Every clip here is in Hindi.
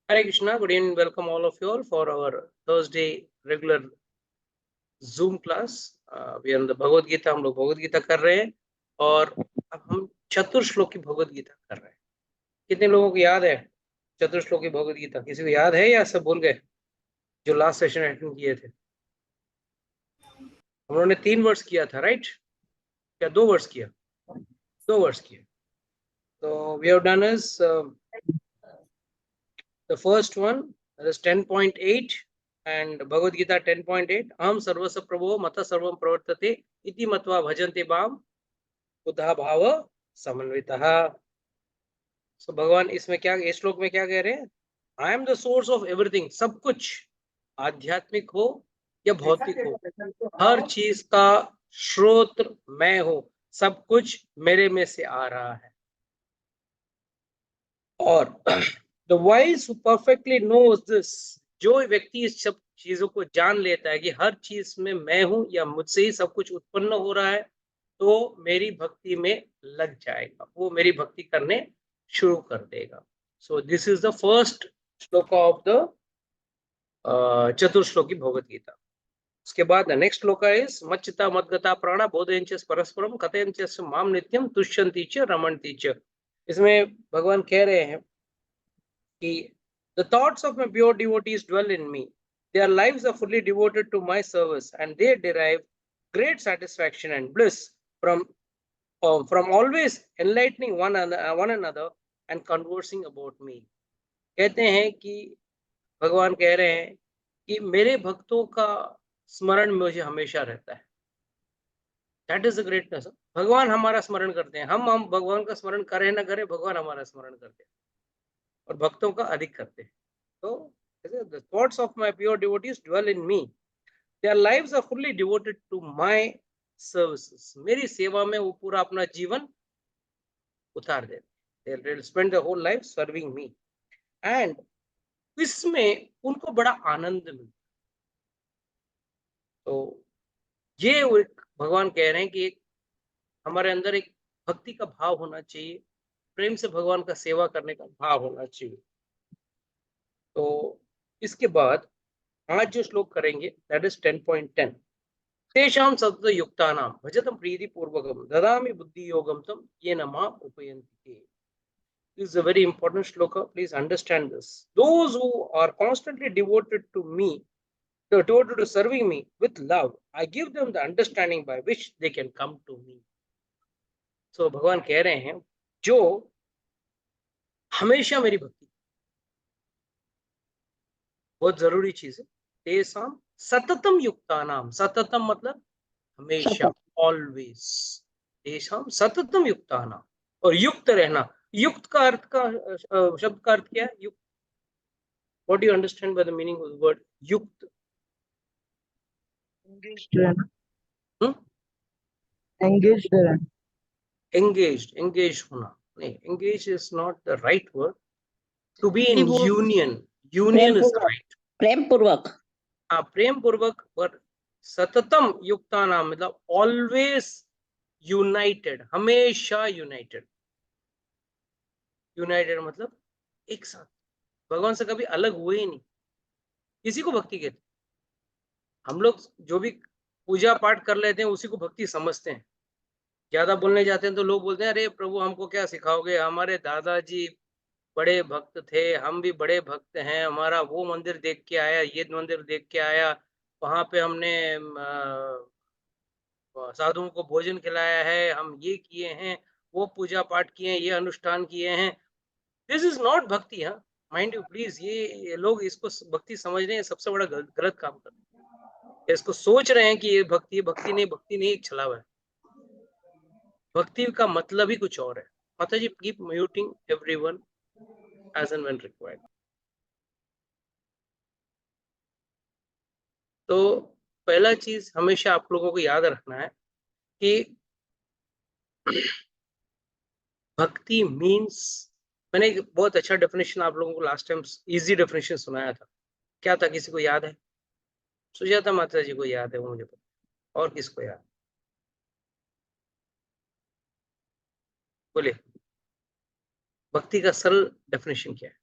Hare Krishna, good evening, welcome all of you all for our Thursday regular Zoom class. We are in the Bhagavad Gita, हम लोग भगवद गीता कर रहे हैं और अब हम चतुर्श्लोक की भगवद गीता कर रहे हैं। कितने लोगों को याद है चतुर्श्लोक की भगवद गीता? किसी को याद है या सब भूल गए जो लास्ट सेशन अटेंड किए थे? उन्होंने 3 वर्ष किया था, राइट? क्या 2 वर्ष किया? 2 वर्ष किया। तो we have done is the first one, that is 10.8 and Bhagavad Gita 10.8. Aham sarvasya prabho mata sarvam pravartate iti matva bhajante bam Buddha भाव समन्वितः। सो भगवान इसमें क्या, इस श्लोक में क्या कह रहे हैं? I am the source of everything. सब कुछ, आध्यात्मिक हो या भौतिक हो, हर चीज का स्रोत मैं हूं। सब कुछ मेरे में से आ रहा है। और the wise who perfectly knows this, जो व्यक्ति इस सब चीजों को जान लेता है कि हर चीज में मैं हूं या मुझसे ही सब कुछ उत्पन्न हो रहा है, तो मेरी भक्ति में लग जाएगा, वो मेरी भक्ति करने शुरू कर देगा। So this is the first श्लोक ऑफ द चतुर्श्लोकी भगवद गीता। उसके बाद नेक्स्ट श्लोक इज मच्चिता मद्गता प्राणा बोधयंच परस्परम कथयंच माम नित्यम तुष्यन्ति च रमन्ति च। इसमें भगवान कह रहे हैं कि the thoughts of my pure devotees dwell in me. Their lives are fully devoted to my service, and they derive great satisfaction and bliss from always enlightening one another and conversing about me. कहते हैं कि भगवान कह रहे हैं कि मेरे भक्तों का स्मरण मुझे हमेशा रहता है। That is the greatness. भगवान हमारा स्मरण करते हैं, हम भगवान का स्मरण करें ना करें, भगवान हमारा स्मरण करते हैं और भक्तों का अधिक करते हैं। तो the thoughts of my pure devotees dwell in me. Their lives are fully devoted to my services. मेरी सेवा में वो पूरा अपना जीवन उतार देते। They'll spend their whole life serving me. And इसमें उनको बड़ा आनंद मिलता। तो ये भगवान कह रहे हैं कि हमारे अंदर एक भक्ति का भाव होना चाहिए, प्रेम से भगवान का सेवा करने का भाव होना चाहिए। तो इसके बाद आज जो श्लोक करेंगे दैट इज 10.10। तेषां सततयुक्तानां भजतं प्रीतिपूर्वकं ददामि बुद्धियोगं तं येन माम् उपयन्ति ते। This is a very important shloka. Please understand this. Those who are constantly devoted to me, devoted to serving me with love, I give them the understanding by which they can come to me. So भगवान कह रहे हैं जो हमेशा मेरी भक्ति, बहुत जरूरी चीज है। तेषां सततम युक्तानाम, सततम मतलब हमेशा, ऑलवेज। तेषां सततम युक्तानाम, और युक्त रहना। युक्त का अर्थ का शब्द का अर्थ क्या है? युक्त। What do you understand by the meaning of the word युक्त? एंगेज होना नहीं, engage is not the right word. To be in union, union is the right. प्रेम पूर्वक, हाँ, प्रेम पूर्वक। पर सततम युक्तानाम मतलब ऑलवेज यूनाइटेड, हमेशा यूनाइटेड। यूनाइटेड मतलब एक साथ, भगवान से कभी अलग हुए ही नहीं। किसी को भक्ति कहते, हम लोग जो भी पूजा पाठ कर लेते हैं उसी को भक्ति समझते हैं। ज्यादा बोलने जाते हैं तो लोग बोलते हैं अरे प्रभु हमको क्या सिखाओगे, हमारे दादाजी बड़े भक्त थे, हम भी बड़े भक्त हैं, हमारा वो मंदिर देख के आया, ये मंदिर देख के आया, वहां पे हमने साधुओं को भोजन खिलाया है, हम ये किए हैं, वो पूजा पाठ किए हैं, ये अनुष्ठान किए हैं। दिस इज नॉट भक्ति। हाँ, माइंड यू प्लीज, ये लोग इसको भक्ति समझ रहे हैं, सबसे बड़ा गलत काम कर रहे हैं। इसको सोच रहे हैं कि ये भक्ति, भक्ति नहीं, भक्ति नहीं, छलावा है। भक्ति का मतलब ही कुछ और है। माता जी keep muting everyone as and when required. तो पहला चीज हमेशा आप लोगों को याद रखना है कि भक्ति मीन्स, मैंने एक बहुत अच्छा डेफिनेशन आप लोगों को लास्ट टाइम इजी डेफिनेशन सुनाया था। क्या था, किसी को याद है? सुजाता माता जी को याद है, वो मुझे पता। और किसको याद? बोले, भक्ति का सरल डेफिनेशन क्या है?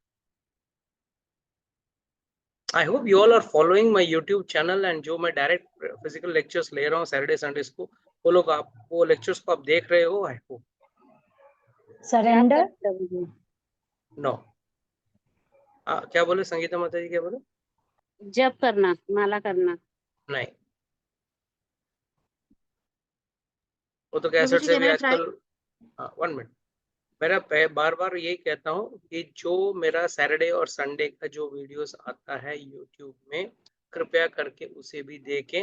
I hope you all are following my YouTube channel, and जो मैं डायरेक्ट फिजिकल लेक्चर्स ले रहा हूँ सैटरडे संडेज को, वो लोग आप वो लेक्चर्स को आप देख रहे हो। I hope. सरेंडर नो, क्या बोले संगीता माता जी, क्या बोले? जप करना, माला करना। नहीं, वो तो प्रभु कैसेट जी से भी कहना ट्राई। आजकल। 1 मिनट, मेरा बार बार यही कहता हूँ कि जो मेरा सैटरडे और संडे का जो वीडियोस आता है यूट्यूब में, कृपया करके उसे भी देखें।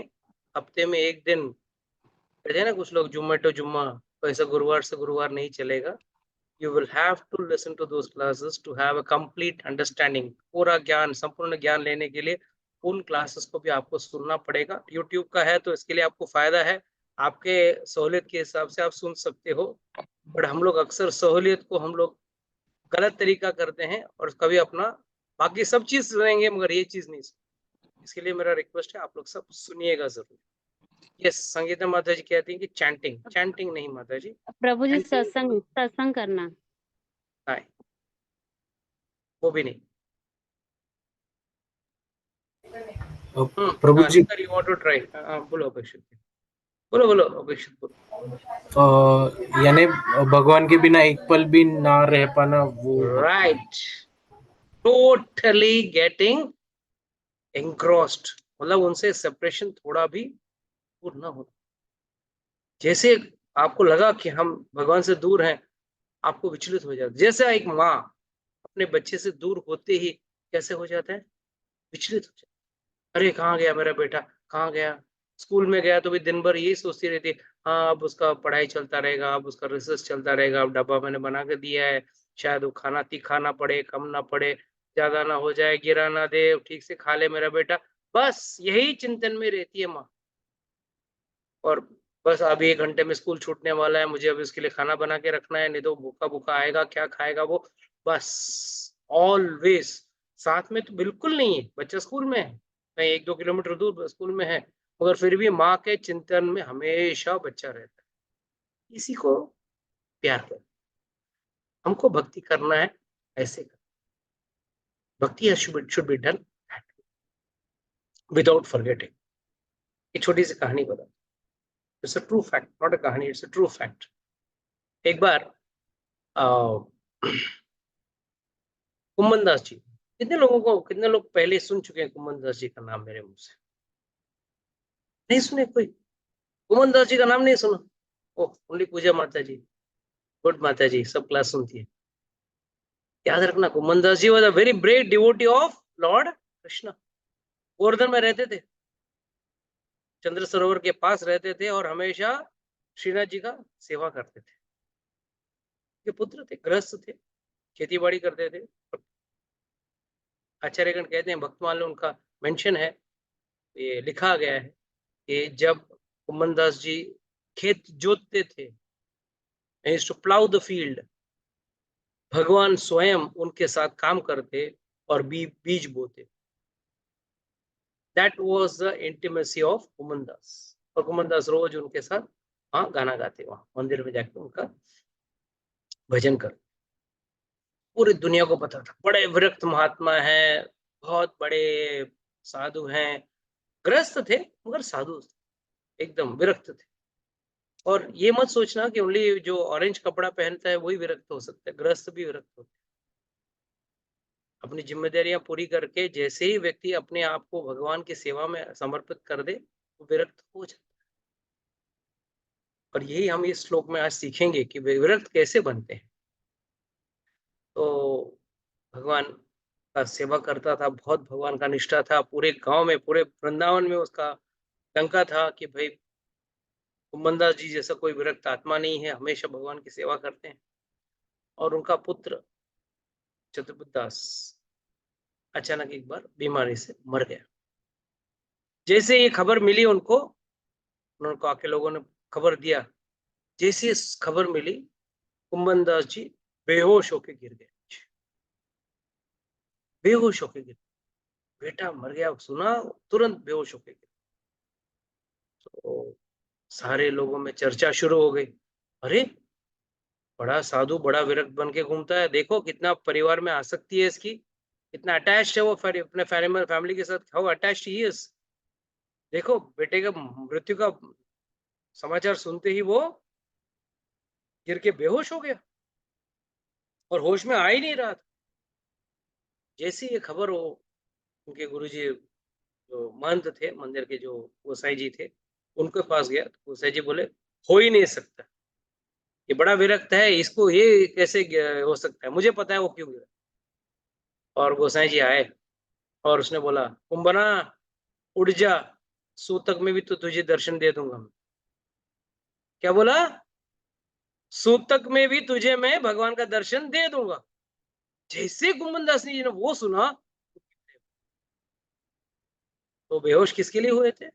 हफ्ते में एक दिन, कहते हैं ना कुछ लोग जुम्मे टू जुम्मा, तो ऐसा गुरुवार से गुरुवार नहीं चलेगा। You will have to listen to those classes to have a complete understanding. पूरा ज्ञान, संपूर्ण ज्ञान लेने के लिए उन क्लासेस को भी आपको सुनना पड़ेगा। यूट्यूब का है तो इसके लिए आपको फायदा है, आपके सहूलियत के हिसाब से आप सुन सकते हो। बट हम लोग अक्सर सहूलियत को हम लोग गलत तरीका करते हैं, और कभी अपना बाकी सब चीज सुनेंगे मगर ये चीज नहीं सुनेंगे। इसके लिए मेरा रिक्वेस्ट है, आप लोग सब सुनिएगा जरूर। यस, संगीता माता जी कहती हैं कि चैंटिंग, चैंटिंग नहीं माता जी, प्रभु जी चैंटिंग सत्संग करना। नहीं, वो भी नहीं। प्रभु जी, sir you want to try? बोलो अपेक्षित, बोलो बोलो अपेक्षित, बोलो। यानी भगवान के बिना एक पल भी ना रह पाना, वो राइट, टोटली गेटिंग एंग्रोस्ड, मतलब उनसे सेपरेशन थोड़ा भी दूर ना हो। जैसे आपको लगा कि हम भगवान से दूर हैं, आपको विचलित हो जाता है। जैसे एक माँ अपने बच्चे से दूर होते ही कैसे हो जाता है, विचलित हो जाता है। अरे कहाँ गया मेरा बेटा, कहाँ गया? स्कूल में गया तो भी दिन भर यही सोचती रहती, हाँ अब उसका पढ़ाई चलता रहेगा, अब उसका रिसर्च चलता रहेगा, अब डब्बा मैंने बना के दिया है, शायद वो खाना तीखा ना पड़े, कम ना पड़े, ज्यादा ना हो जाए, गिरा ना दे, ठीक से खा ले मेरा बेटा। बस यही चिंतन में रहती है माँ। और बस अभी 1 घंटे में स्कूल छूटने वाला है, मुझे अब इसके लिए खाना बना के रखना है, नहीं तो भूखा भूखा आएगा, क्या खाएगा वो। बस ऑलवेज साथ में तो बिल्कुल नहीं है, बच्चा स्कूल में है, कहीं 1-2 किलोमीटर दूर स्कूल में है, मगर फिर भी माँ के चिंतन में हमेशा बच्चा रहता है। इसी को प्यार कर, हमको भक्ति करना है, ऐसे कर। भक्ति should be done without forgetting. एक छोटी सी कहानी बता, it's a true fact, not a कहानी, इट्स अ ट्रू फैक्ट। एक बार कुम्मन दास जी, कितने लोग पहले सुन चुके हैं कुम्मन दास जी का नाम मेरे मुंह से? नहीं सुने कोई? कुम्मन दास जी का नाम नहीं सुना? ओह, ओनली पूजा माता जी, गुड माता जी, सब क्लास सुनती है। याद रखना, Kumman Das ji was a very brave devotee of Lord Krishna. Govardhan में रहते थे, चंद्र सरोवर के पास रहते थे, और हमेशा श्रीनाथ जी का सेवा करते थे। ये पुत्र थे, गृहस्थ थे, खेती बाड़ी करते थे। आचार्यगण कहते हैं, भक्तमाल में उनका मेंशन है, ये लिखा गया है कि जब कुम्मन दास जी खेत जोतते थे, टू प्लाउ द फील्ड, भगवान स्वयं उनके साथ काम करते और बीज बोते। That was the intimacy of Kumman Das. और कुम्मन दास रोज उनके साथ वहाँ गाना गाते, वहाँ मंदिर में जाकर उनका भजन कर। पूरी दुनिया को पता था, बड़े विरक्त महात्मा हैं, बहुत बड़े साधु हैं, गृहस्थ थे मगर साधु थे, एकदम विरक्त थे। और ये मत सोचना कि ओनली जो ऑरेंज कपड़ा पहनता है वही विरक्त हो सकता है, गृहस्थ भी विरक्त होते हैं। अपनी जिम्मेदारियां पूरी करके जैसे ही व्यक्ति अपने आप को भगवान की सेवा में समर्पित कर दे, वो विरक्त हो जाता है। और यही हम इस श्लोक में आज सीखेंगे कि विरक्त कैसे बनते हैं। तो भगवान का सेवा करता था, बहुत भगवान का निष्ठा था, पूरे गांव में, पूरे वृंदावन में उसका डंका था कि भाई कुम्मनदास जी जैसा कोई विरक्त आत्मा नहीं है, हमेशा भगवान की सेवा करते हैं। और उनका पुत्र चतुर्बुदास अचानक एक बार बीमारी से मर गया। जैसे ये खबर मिली उनको, उनको आके लोगों ने खबर दिया, जैसे खबर मिली कुम्मन दास जी बेहोश होके गिर गए, बेहोश होके गिर, बेटा मर गया सुना, तुरंत बेहोश होके गिर। तो सारे लोगों में चर्चा शुरू हो गई, अरे बड़ा साधु, बड़ा विरक्त बन के घूमता है, देखो कितना परिवार में आसक्ति है इसकी, इतना अटैच्ड है वो अपने फैमिली के साथ, हाउ अटैच्ड ही इज। देखो बेटे का मृत्यु का समाचार सुनते ही वो गिर के बेहोश हो गया और होश में आ ही नहीं रहा था। जैसी ये खबर हो, उनके गुरुजी जो महंत थे मंदिर के, जो गोसाई जी थे, उनके पास गया तो गोसाई जी बोले हो ही नहीं सकता, ये बड़ा विरक्त है, इसको ये कैसे हो सकता है, मुझे पता है वो क्यों गिरा। और गोसाई जी आए और उसने बोला कुंभना उठ जा, सूतक में भी तो तुझे दर्शन दे दूंगा मैं। क्या बोला? सूतक में भी तुझे मैं भगवान का दर्शन दे दूंगा। जैसे कुंभन दास जी ने वो सुना तो बेहोश किसके लिए हुए थे?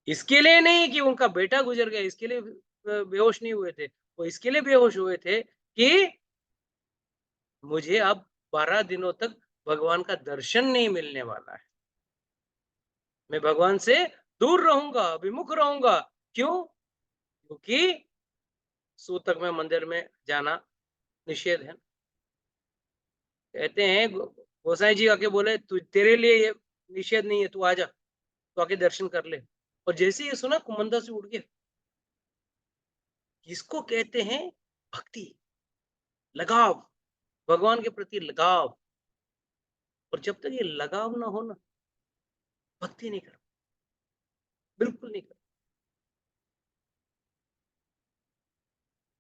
इसके लिए नहीं कि उनका बेटा गुजर गया, इसके लिए बेहोश नहीं हुए थे, वो इसके लिए बेहोश हुए थे कि मुझे अब 12 दिनों तक भगवान का दर्शन नहीं मिलने वाला है, मैं भगवान से दूर रहूंगा, विमुख रहूंगा। क्यों? क्योंकि सूतक में मंदिर में जाना निषेध है। कहते हैं गोसाई जी आके बोले तू, तेरे लिए ये निषेध नहीं है, तू आजा, तो आके दर्शन कर ले। और जैसे ये सुना कुमंदा से उठ गया। किसको कहते हैं? भक्ति, लगाव, भगवान के प्रति लगाव। और जब तक ये लगाव ना हो ना, भक्ति नहीं कर, बिल्कुल नहीं कर।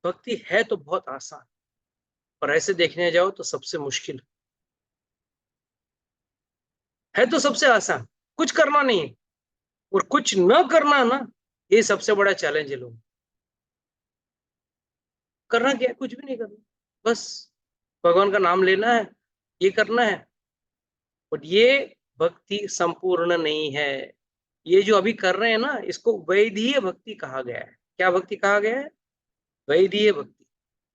भक्ति है तो बहुत आसान, और ऐसे देखने जाओ तो सबसे मुश्किल है। तो सबसे आसान कुछ करना नहीं है, और कुछ न करना ना, ये सबसे बड़ा चैलेंज है। लोग करना क्या है? कुछ भी नहीं करना, बस भगवान का नाम लेना है, ये करना है। और ये भक्ति संपूर्ण नहीं है। ये जो अभी कर रहे हैं ना, इसको वैधीय भक्ति कहा गया है। क्या भक्ति कहा गया है? वैधीय भक्ति।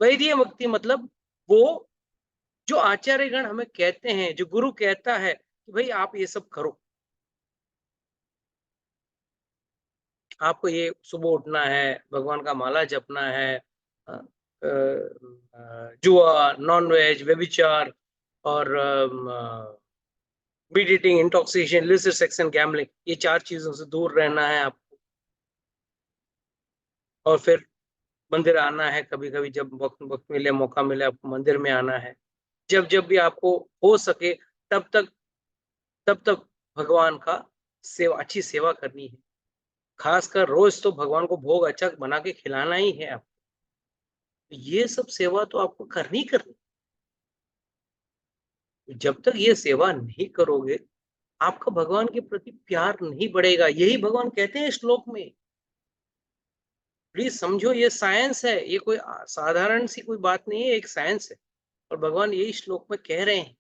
वैधीय भक्ति मतलब वो जो आचार्यगण हमें कहते हैं, जो गुरु कहता है कि भाई आप ये सब करो, आपको ये सुबह उठना है, भगवान का माला जपना है, जुआ, नॉन वेज, व्यभिचार, और meat eating, intoxication, illicit sex and gambling, ये 4 चीजों से दूर रहना है आपको। और फिर मंदिर आना है, कभी कभी जब वक्त वक्त मिले, मौका मिले, आपको मंदिर में आना है। जब जब भी आपको हो सके, तब तक भगवान का सेवा, अच्छी सेवा करनी है। खासकर रोज तो भगवान को भोग अच्छा बना के खिलाना ही है आपको। ये सब सेवा तो आपको करनी करनी। जब तक ये सेवा नहीं करोगे, आपका भगवान के प्रति प्यार नहीं बढ़ेगा। यही भगवान कहते हैं श्लोक में। प्लीज समझो, ये साइंस है, ये कोई साधारण सी कोई बात नहीं है, एक साइंस है। और भगवान यही श्लोक में कह रहे हैं।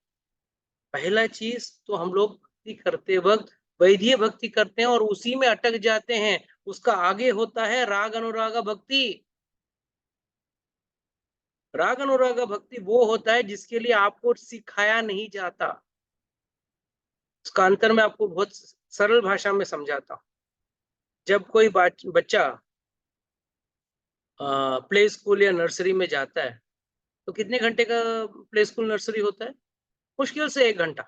पहला चीज तो हम लोग भक्ति करते वक्त वैधीय भक्ति करते हैं और उसी में अटक जाते हैं। उसका आगे होता है राग अनुराग भक्ति। राग अनुराग भक्ति वो होता है जिसके लिए आपको सिखाया नहीं जाता। उसका अंतर मैं आपको बहुत सरल भाषा में समझाता हूँ। जब कोई बच्चा प्ले स्कूल या नर्सरी में जाता है, तो कितने घंटे का प्ले स्कूल नर्सरी होता है? मुश्किल से 1 घंटा,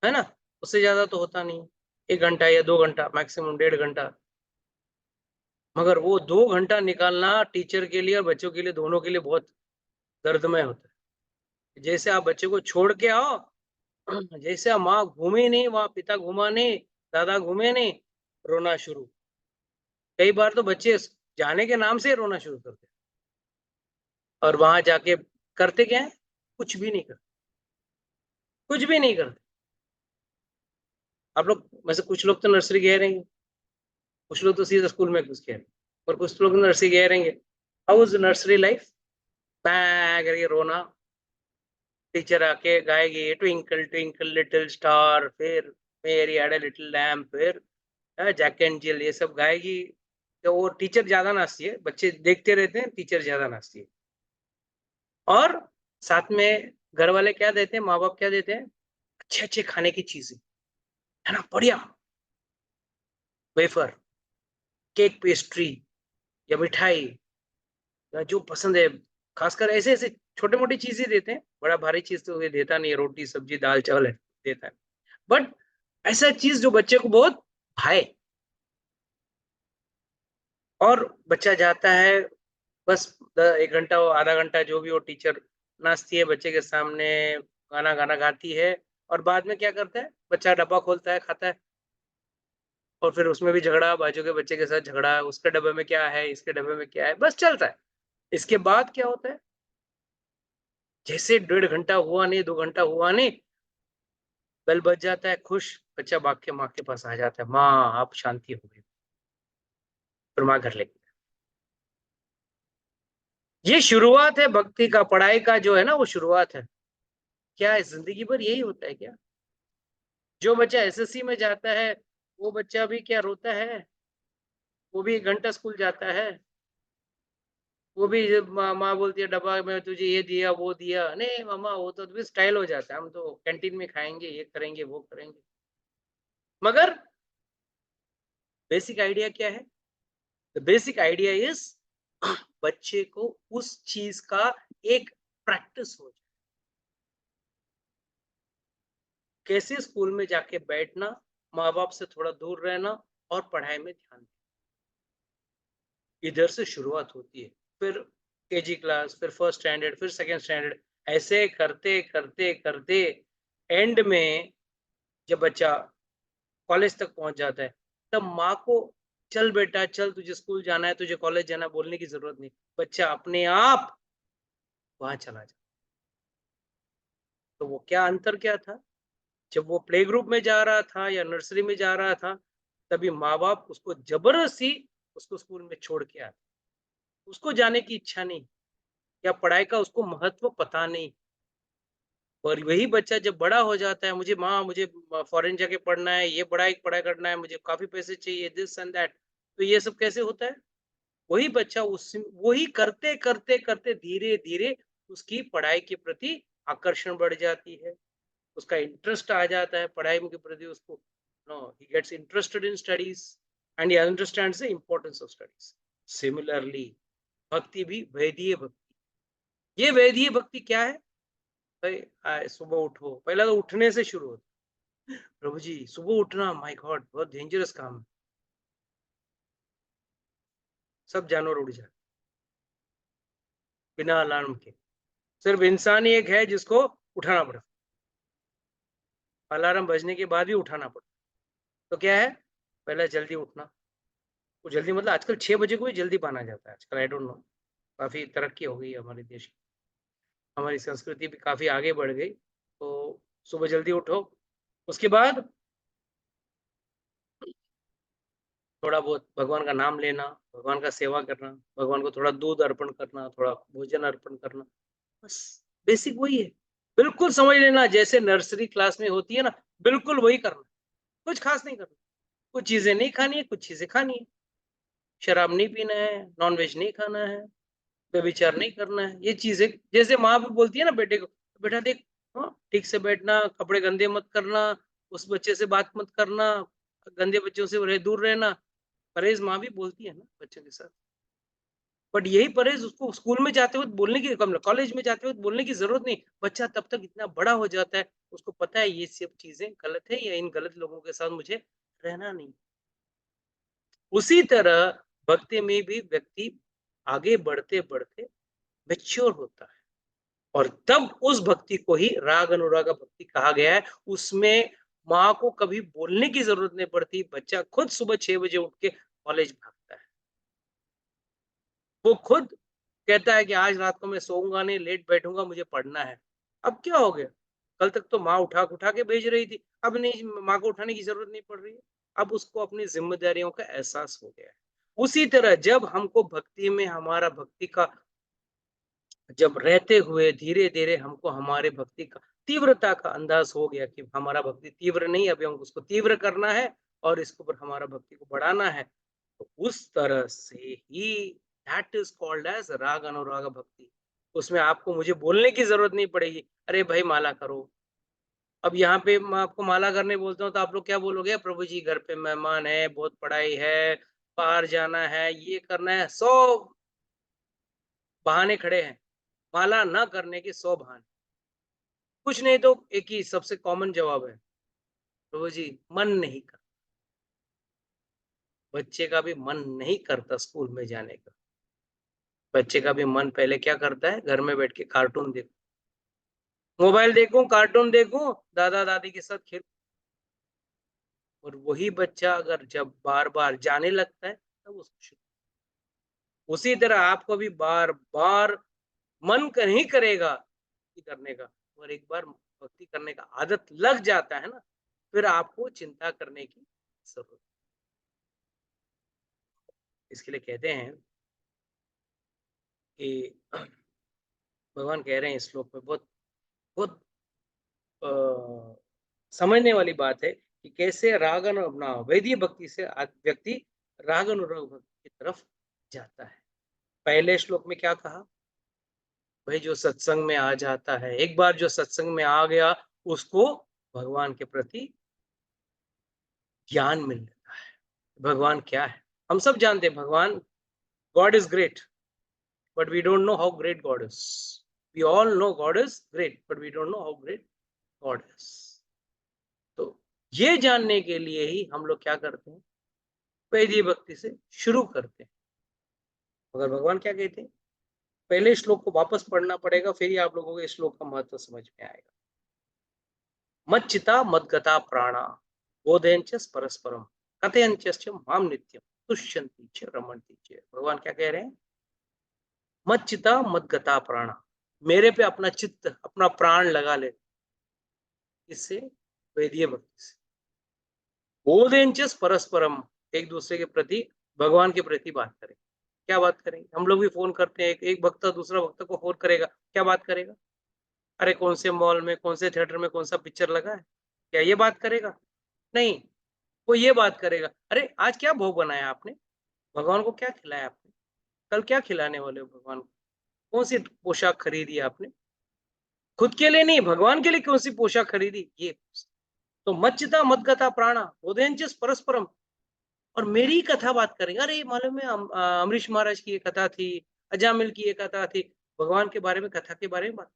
है ना? उससे ज्यादा तो होता नहीं। 1 घंटा या 2 घंटा, मैक्सिमम 1.5 घंटा। मगर वो 2 घंटा निकालना टीचर के लिए और बच्चों के लिए, दोनों के लिए बहुत दर्दमय होता है। जैसे आप बच्चे को छोड़ के आओ, जैसे माँ घूमे नहीं, वहां पिता घुमा नहीं, दादा घूमे नहीं, रोना शुरू। कई बार तो बच्चे जाने के नाम से रोना शुरू करते हैं। और वहां जाके करते क्या है? कुछ भी नहीं करते, कुछ भी नहीं करते। आप लोग में से कुछ लोग तो नर्सरी गए रहेंगे, कुछ लोग तो सीधा स्कूल में घुस गए, और कुछ लोग नर्सरी गए रहेंगे। How is nursery life? करके रोना, टीचर आके गाएगी ट्विंकल ट्विंकल लिटिल स्टार, फिर Mary had a little lamp, फिर जैक एंड जिल, ये सब गाएगी। तो वो टीचर ज्यादा नाचती है, बच्चे देखते रहते हैं, टीचर ज्यादा नाचती है। और साथ में घर वाले क्या देते हैं, माँ बाप क्या देते हैं? अच्छे अच्छे खाने की चीजें, है ना, बढ़िया वेफर, केक, पेस्ट्री या मिठाई, या जो पसंद है, खासकर ऐसे ऐसे छोटे मोटी चीजें देते हैं, बड़ा भारी चीज तो ये देता नहीं है, रोटी सब्जी दाल चावल है, देता है, बट ऐसा चीज जो बच्चे को बहुत भाए, और बच्चा जाता है, बस 1 घंटा हो आधा घंटा जो भी हो, टीचर नाचती है बच्चे के सामने, गाना गाना गाती है, और बाद में क्या करता है, बच्चा डब्बा खोलता है, खाता है, और फिर उसमें भी झगड़ा, बाजू के बच्चे के साथ झगड़ा, उसके डब्बे में क्या है, इसके डब्बे में क्या है, बस चलता है। इसके बाद क्या होता है, जैसे 1.5 घंटा हुआ नहीं, 2 घंटा हुआ नहीं, बेल बज जाता है, खुश बच्चा भाग के माँ के पास आ जाता है, माँ अब शांति हो गई, फिर माँ घर लेके, ये शुरुआत है भक्ति का, पढ़ाई का जो है ना, वो शुरुआत है। क्या है, जिंदगी भर यही होता है क्या? जो बच्चा एसएससी में जाता है, वो बच्चा भी क्या रोता है? वो भी 1 घंटा स्कूल जाता है, वो भी माँ बोलती है डब्बा में तुझे ये दिया वो दिया, नहीं मामा वो तो भी स्टाइल हो जाता है, हम तो कैंटीन में खाएंगे, ये करेंगे वो करेंगे। मगर बेसिक आइडिया क्या है? द बेसिक आइडिया इज बच्चे को उस चीज का एक प्रैक्टिस हो जाए, कैसे स्कूल में जाके बैठना, माँ बाप से थोड़ा दूर रहना और पढ़ाई में ध्यान देना, इधर से शुरुआत होती है। फिर केजी क्लास, फिर फर्स्ट स्टैंडर्ड, फिर सेकंड स्टैंडर्ड, ऐसे करते करते करते एंड में जब बच्चा कॉलेज तक पहुंच जाता है, तब माँ को चल बेटा चल, तुझे स्कूल जाना है, तुझे कॉलेज जाना है, बोलने की जरूरत नहीं, बच्चा अपने आप वहां चला जाता। तो वो क्या अंतर क्या था, जब वो प्ले ग्रुप में जा रहा था या नर्सरी में जा रहा था, तभी माँ बाप उसको जबरदस्ती उसको स्कूल में छोड़ के आते, उसको जाने की इच्छा नहीं, या पढ़ाई का उसको महत्व पता नहीं। और वही बच्चा जब बड़ा हो जाता है, मुझे माँ मुझे फॉरेन जाके पढ़ना है, ये पढ़ाई करना है, मुझे काफी पैसे चाहिए, दिस एंड दैट, तो ये सब कैसे होता है? वही बच्चा उस वही करते करते करते धीरे धीरे उसकी पढ़ाई के प्रति आकर्षण बढ़ जाती है, उसका इंटरेस्ट आ जाता है पढ़ाई के प्रति, उसको no he gets interested in studies and he understands the importance of studies. Similarly भक्ति भी वैधीय भक्ति, ये वैधीय भक्ति क्या है भाई? सुबह उठो, पहला तो उठने से शुरू होता है। प्रभु जी सुबह उठना, माय गॉड बहुत डेंजरस काम है, सब जानवर उड़ जाए बिना अलार्म के, सिर्फ इंसान ही एक है जिसको उठाना पड़ता, अलार्म बजने के बाद भी उठाना पड़ता। तो क्या है, पहले जल्दी उठना, वो जल्दी मतलब आजकल 6 बजे को भी जल्दी माना जाता है आजकल, आई डोंट नो, काफी तरक्की हो गई है हमारे देश की, हमारी संस्कृति भी काफी आगे बढ़ गई। तो सुबह जल्दी उठो, उसके बाद थोड़ा बहुत भगवान का नाम लेना, भगवान का सेवा करना, भगवान को थोड़ा दूध अर्पण करना, थोड़ा भोजन अर्पण करना, बस बेसिक वही है। बिल्कुल समझ लेना, जैसे नर्सरी क्लास में होती है ना, बिल्कुल वही करना, कुछ खास नहीं करना। कुछ चीजें नहीं खानी है, कुछ चीजें खानी है, शराब नहीं पीना है, नॉन वेज नहीं खाना है, व्यभिचार नहीं करना है, ये चीजें जैसे माँ भी बोलती है ना बेटे को, बेटा देख, हाँ ठीक से बैठना, कपड़े गंदे मत करना, उस बच्चे से बात मत करना, गंदे बच्चों से दूर रहना, परहेज माँ भी बोलती है ना बच्चों के साथ। बट यही परहेज उसको स्कूल में जाते वक्त बोलने की, कॉलेज में जाते वक्त बोलने की जरूरत नहीं, बच्चा तब तक इतना बड़ा हो जाता है, उसको पता है ये सब चीजें गलत है, या इन गलत लोगों के साथ मुझे रहना नहीं। उसी तरह भक्ति में भी व्यक्ति आगे बढ़ते बढ़ते मैच्योर होता है, और तब उस भक्ति को ही राग अनुराग भक्ति कहा गया है। उसमें माँ को कभी बोलने की जरूरत नहीं पड़ती, बच्चा खुद सुबह 6 बजे उठ के कॉलेज भागता है, वो खुद कहता है कि आज रात को मैं सोऊंगा नहीं, लेट बैठूंगा, मुझे पढ़ना है। अब क्या हो गया, कल तक तो माँ उठा उठा के भेज रही थी, अब नहीं, माँ को उठाने की जरूरत नहीं पड़ रही है, अब उसको अपनी जिम्मेदारियों का एहसास हो गया है। उसी तरह जब हमको भक्ति में हमारा भक्ति का, जब रहते हुए धीरे धीरे हमको हमारे भक्ति का तीव्रता का अंदाज हो गया कि हमारा भक्ति तीव्र नहीं, अभी हमको उसको तीव्र करना है और इसके ऊपर हमारा भक्ति को बढ़ाना है, तो उस तरह से ही दैट इज कॉल्ड एज राग अनुराग भक्ति। उसमें आपको मुझे बोलने की जरूरत नहीं पड़ेगी, अरे भाई माला करो। अब यहाँ पे मैं आपको माला करने बोलता हूँ तो आप लोग क्या बोलोगे, प्रभु जी घर पे मेहमान है, बहुत पढ़ाई है, बाहर जाना है, ये करना है, 100 बहाने खड़े हैं, माला न करने की 100 बहाने। कुछ नहीं तो एक ही सबसे कॉमन जवाब है, प्रभु जी मन नहीं करता। बच्चे का भी मन नहीं करता स्कूल में जाने का। बच्चे का भी मन पहले क्या करता है, घर में बैठ के कार्टून देखूं, मोबाइल देखूं, कार्टून देखूं, दादा दादी के साथ खेल। और वही बच्चा अगर जब बार बार जाने लगता है तब उसको शुरू। उसी तरह आपको भी बार बार मन नहीं करेगा भक्ति करने का, और एक बार भक्ति करने का आदत लग जाता है ना, फिर आपको चिंता करने की जरूरत। इसके लिए कहते हैं कि भगवान कह रहे हैं इस श्लोक में, बहुत बहुत समझने वाली बात है कि कैसे राग अपना वैदिक भक्ति से व्यक्ति राग अनुराग भक्ति की तरफ जाता है। पहले श्लोक में क्या कहा, भाई जो सत्संग में आ जाता है, एक बार जो सत्संग में आ गया उसको भगवान के प्रति ज्ञान मिल जाता है। भगवान क्या है हम सब जानते हैं, भगवान God is great, but we don't know how great God is. We all know God is great, but we don't know how great God is. तो ये जानने के लिए ही हम लोग क्या करते हैं, वैदिक भक्ति से शुरू करते हैं। मगर भगवान क्या कहते हैं, पहले श्लोक को वापस पढ़ना पड़ेगा, फिर ही आप लोगों को इस श्लोक का महत्व समझ में आएगा। मच्चिता मद्गता प्राणा बोधयंच परस्परम कथयंच माम नित्यम तुष्यन्ति च रमन्ति च। भगवान क्या कह रहे हैं, मच्चिता मद्गता प्राणा, मेरे पे अपना चित्त अपना प्राण लगा ले। इससे वैदिक भक्ति से बोधयंच परस्परम, एक दूसरे के प्रति भगवान के प्रति बात करें। क्या बात करेंगे, हम लोग भी फोन करते हैं, एक भक्त दूसरा भक्त को फोन करेगा, क्या बात करेगा, अरे कौन से मॉल में कौन से थिएटर में कौन सा पिक्चर लगा है, क्या ये बात करेगा? नहीं, वो ये बात करेगा, अरे आज क्या भोग बनाया आपने, भगवान को क्या खिलाया आपने, कल क्या खिलाने वाले हो भगवान को, कौन सी पोशाक खरीदी आपने, खुद के लिए नहीं भगवान के लिए कौन सी पोशाक खरीदी, ये। तो मच्चिता मद्गता प्राणा बोधयंच परस्परम, और मेरी ही कथा बात करेंगे, अरे मालूम है अमरीश महाराज की ये कथा थी, अजामिल की ये कथा थी, भगवान के बारे में कथा के बारे में बात।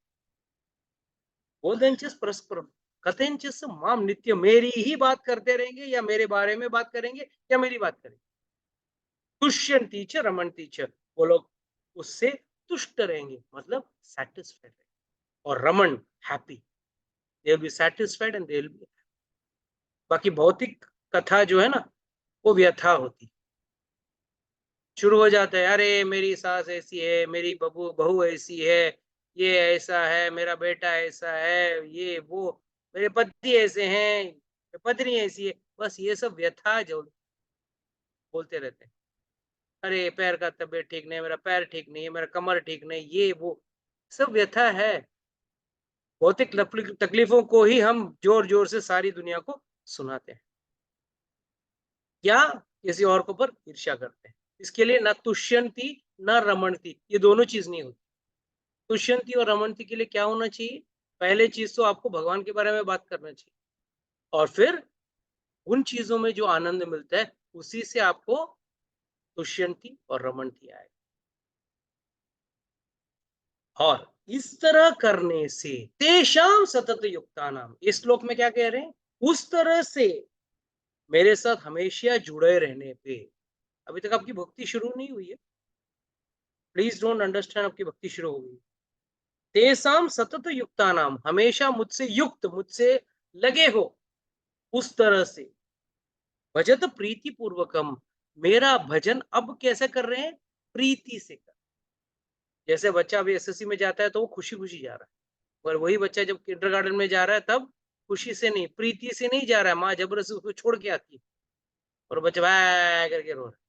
बोधयंच परस्परम कथयंच माम नित्य, मेरी ही बात करते रहेंगे या मेरे बारे में बात करेंगे या मेरी बात करेंगे। तुष्यन्ति च रमन्ति च, वो लोग उससे तुष्ट रहेंगे, मतलब सेटिस्फाइड रहेंगे, और Raman happy, they will be satisfied and they will be. बाकी भौतिक कथा जो है ना वो व्यथा होती, शुरू हो जाता है, अरे मेरी सास ऐसी है, मेरी बहू ऐसी है, ये ऐसा है, मेरा बेटा ऐसा है, ये वो, मेरे पति ऐसे हैं, पत्नी ऐसी है, बस ये सब व्यथा जो बोलते रहते हैं। अरे पैर का तबीयत ठीक नहीं, मेरा पैर ठीक नहीं है, मेरा कमर ठीक नहीं, ये वो सब व्यथा है। भौतिक तकलीफों को ही हम जोर जोर से सारी दुनिया को सुनाते हैं, या किसी और के ऊपर ईर्ष्या करते हैं। इसके लिए ना तुष्यंती ना रमणती, ये दोनों चीज नहीं होती। तुष्यंती और रमणती के लिए क्या होना चाहिए, पहले चीज तो आपको भगवान के बारे में बात करना चाहिए, और फिर उन चीजों में जो आनंद मिलता है उसी से आपको तुष्यंती और रमणती आए। और इस तरह करने से तेषाम सतत युक्ता नाम, इस श्लोक में क्या कह रहे हैं, उस तरह से मेरे साथ हमेशा जुड़े रहने पे। अभी तक आपकी भक्ति शुरू नहीं हुई है, प्लीज डोंट अंडरस्टैंड, आपकी भक्ति शुरू हो गई। तेसाम सतत युक्ता नाम, हमेशा मुझसे युक्त, मुझसे लगे हो, उस तरह से भजत प्रीति पूर्वकम, मेरा भजन अब कैसे कर रहे हैं, प्रीति से कर। जैसे बच्चा अभी एसएससी में जाता है तो वो खुशी खुशी जा रहा है, और वही बच्चा जब किंडरगार्टन में जा रहा है तब खुशी से नहीं, प्रीति से नहीं जा रहा है, माँ जबरदस्ती उसको छोड़ के आती है और बच्चा वाह करके रो रहा है।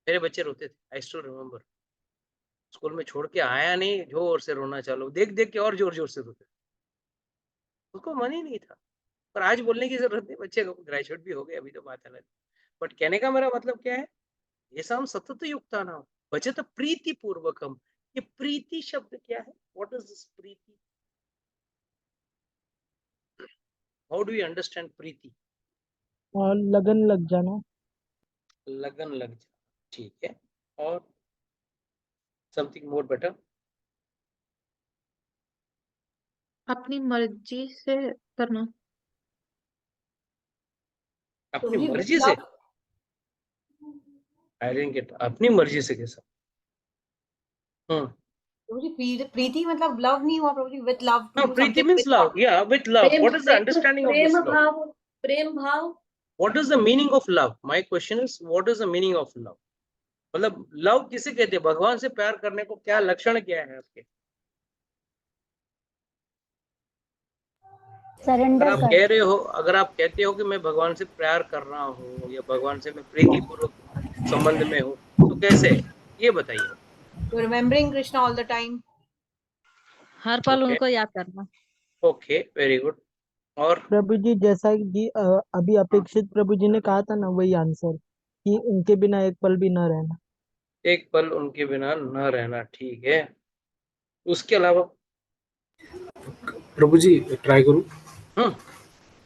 मेरे बच्चे रोते थे, आई स्टिल रिमेम्बर, स्कूल में छोड़ के आया नहीं, जोर से रोना चालू, देख देख के और जोर जोर से रोते, उसको मन ही नहीं था। पर आज बोलने की जरूरत नहीं, बच्चे ग्रेजुएट भी हो गए, अभी तो बात अलग। बट कहने का मेरा मतलब क्या है, ये साम सतत युक्ता नाम बचत प्रीति पूर्वकम। ये प्रीति शब्द क्या है, व्हाट इज दिस प्रीति, हाउ डू यू अंडरस्टैंड प्रीति? और लगन लग जाना। लगन लग जाना, ठीक है, और समथिंग मोर बेटर, अपनी मर्जी से करना। अपनी प्रभु जी मर्जी with से? love, आई डिडंट गेट, अपनी मर्जी से कैसा? प्रभु जी प्रीति मतलब लव नहीं हुआ प्रभु जी, with love to No, do Preeti something means with love. love. Yeah, with love. Prem What is the understanding of Prem this love? भाव, प्रेम भाव। What is the meaning of love? My question is, what is the meaning of love? मतलब लव किसे कहते हैं? भगवान से प्यार करने को क्या लक्षण क्या है आपके? अगर सरेंडर आप कर कह रहे हो, अगर आप कहते हो कि मैं भगवान से प्यार कर रहा हूँ या भगवान से मैं प्रीति पूर्वक संबंध में हूँ, तो कैसे? ये बताइए। You're remembering Krishna all the time. हर पल Okay. उनको याद करना। Okay, very good. और प्रभु जी जैसा कि अभी अपेक्षित प्रभु जी ने कहा था ना, वही आंसर कि उनके बिना एक पल भी न रहना। एक पल उनके बिना न रहना, ठीक है। उसके अलावा? प्रभु जी ट्राई करूं?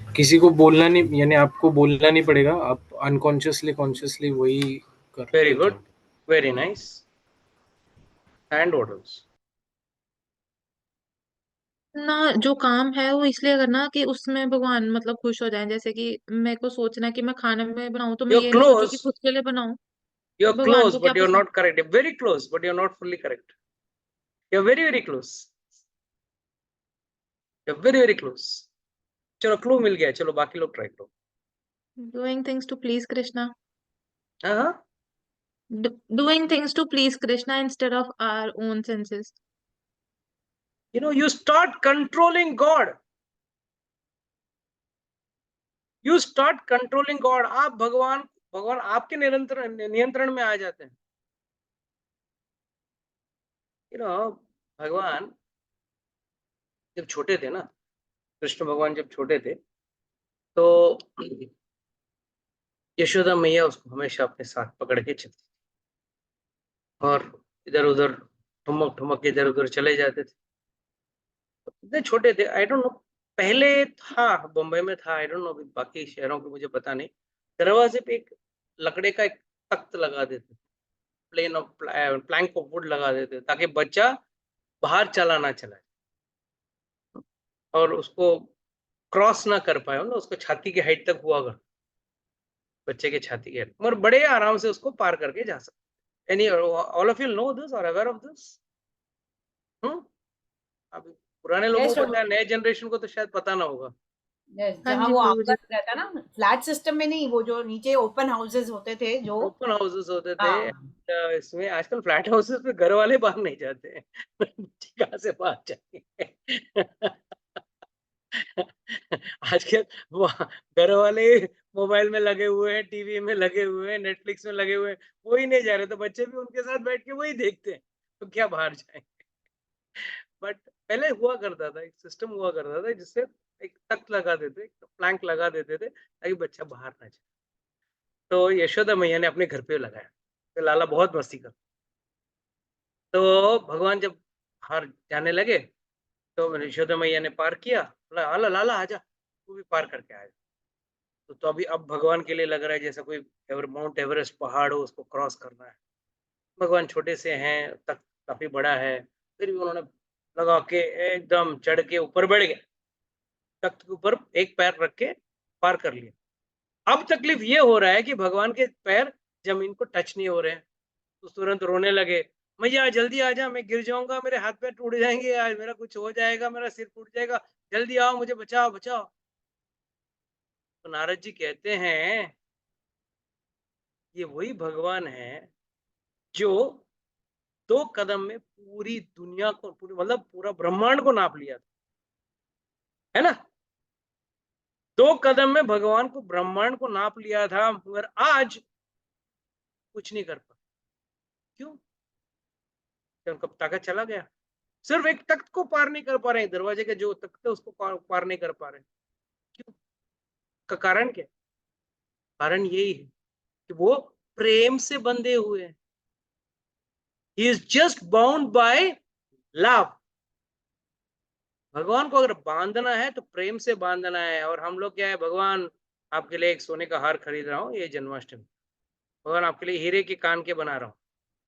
किसी को बोलना नहीं, यानी आपको बोलना नहीं पड़ेगा, आप अनकॉन्शियसली कॉन्शियसली वही करते वेरी गुड, जाओ। Very nice. And what else? ना जो काम है वो इसलिए करना कि उसमें भगवान मतलब खुश हो जाए। जैसे कि मेरे को सोचना कि मैं खाने में बनाऊं तो मैं You're ये नहीं सोचूं कि close. खुद के लिए बनाऊं, You're भगवान close, को क्या but you're पसंद। not correct. You're very close, but you're not fully correct. You're very, very close. You're very, very close. चलो क्लू मिल गया, चलो बाकी लोग ट्राई करो। Doing things to please Krishna. हाँ, doing things to please Krishna instead of our own senses. you start controlling God. You start controlling God. आप भगवान आपके नियंत्रण में आ जाते हैं। भगवान जब छोटे थे ना, कृष्ण भगवान जब छोटे थे, तो यशोदा मैया उसको हमेशा अपने साथ पकड़ के चलती और इधर उधर ठुमक ठुमक के इधर उधर चले जाते थे। इतने छोटे थे, आई डोंट नो, पहले था बम्बई में था, आई डोंट नो बाकी शहरों के मुझे पता नहीं। दरवाजे पे एक लकड़े का एक तख्त लगा देते, प्लैंक ऑफ वुड लगा देते ताकि बच्चा बाहर चला ना चला और उसको क्रॉस ना कर पाए, ना उसको छाती की हाइट तक हुआ कर, बच्चे के छाती के हाइट, मगर बड़े आराम से उसको पार करके जा सकते। Any all of you know this और अवेयर ऑफ दिस? अभी पुराने लोगों Yes, को प्रभु पता है, नए जनरेशन को तो शायद पता ना होगा। yes, हाँ जहाँ जी वो प्रभु जी। आंगन रहता ना, फ्लैट सिस्टम में नहीं, वो जो नीचे ओपन हाउसेस होते थे जो। ओपन हाउसेस होते थे। हाँ इसमें आजकल फ्लैट हाउसेस में घर वाले बाहर नहीं जाते हैं। बच्चे कहाँ से बाहर जाएंगे? आजकल घर वाले मोबाइल में लगे हुए हैं, टीवी में लगे हुए हैं, नेटफ्लिक्स में लगे हुए हैं, वही नहीं जा रहे, तो बच्चे भी उनके साथ बैठ के वही देखते हैं, तो क्या बाहर जाएंगे? बट पहले हुआ करता था, एक सिस्टम हुआ करता था जिससे एक तख्त लगा देते, एक प्लैंक लगा देते थे ताकि बच्चा बाहर ना जाए। तो यशोदा मैया ने अपने घर पे लगाया, तो लाला बहुत मस्ती करता। तो भगवान जब बाहर जाने लगे तो यशोदा मैया ने पार किया, बोला लाला लाला आजा, तू भी पार करके आया। तो अभी अब भगवान के लिए लग रहा है जैसा कोई माउंट एवरेस्ट पहाड़ हो, उसको क्रॉस करना है। भगवान छोटे से हैं, तख्त काफी बड़ा है, फिर भी उन्होंने लगा के एकदम चढ़ के ऊपर बैठ गए, तख्त के ऊपर एक पैर रख के पार कर लिया। अब तकलीफ ये हो रहा है कि भगवान के पैर जमीन को टच नहीं हो रहे हैं, तो तुरंत रोने लगे, मैया जल्दी आ जा, मैं गिर जाऊंगा, मेरे हाथ पैर टूट जाएंगे, आज मेरा कुछ हो जाएगा, मेरा सिर फूट जाएगा, जल्दी आओ, मुझे बचाओ बचाओ। तो नारद जी कहते हैं ये वही भगवान है जो 2 कदम में पूरी दुनिया को, पूरी मतलब पूरा ब्रह्मांड को नाप लिया था, है ना? 2 कदम में भगवान को ब्रह्मांड को नाप लिया था, मगर आज कुछ नहीं कर पा। क्यों? क्या उनका ताकत चला गया? सिर्फ एक तख्त को पार नहीं कर पा रहे हैं, दरवाजे के जो तख्त है उसको पार नहीं कर पा रहे। क्यों? का कारण क्या? कारण यही है कि वो प्रेम से बंधे हुए हैं। He is just bound by love. भगवान को अगर बांधना है तो प्रेम से बांधना है। और हम लोग क्या है, भगवान आपके लिए एक सोने का हार खरीद रहा हूँ, ये जन्माष्टमी, भगवान आपके लिए हीरे के कान के बना रहा हूँ।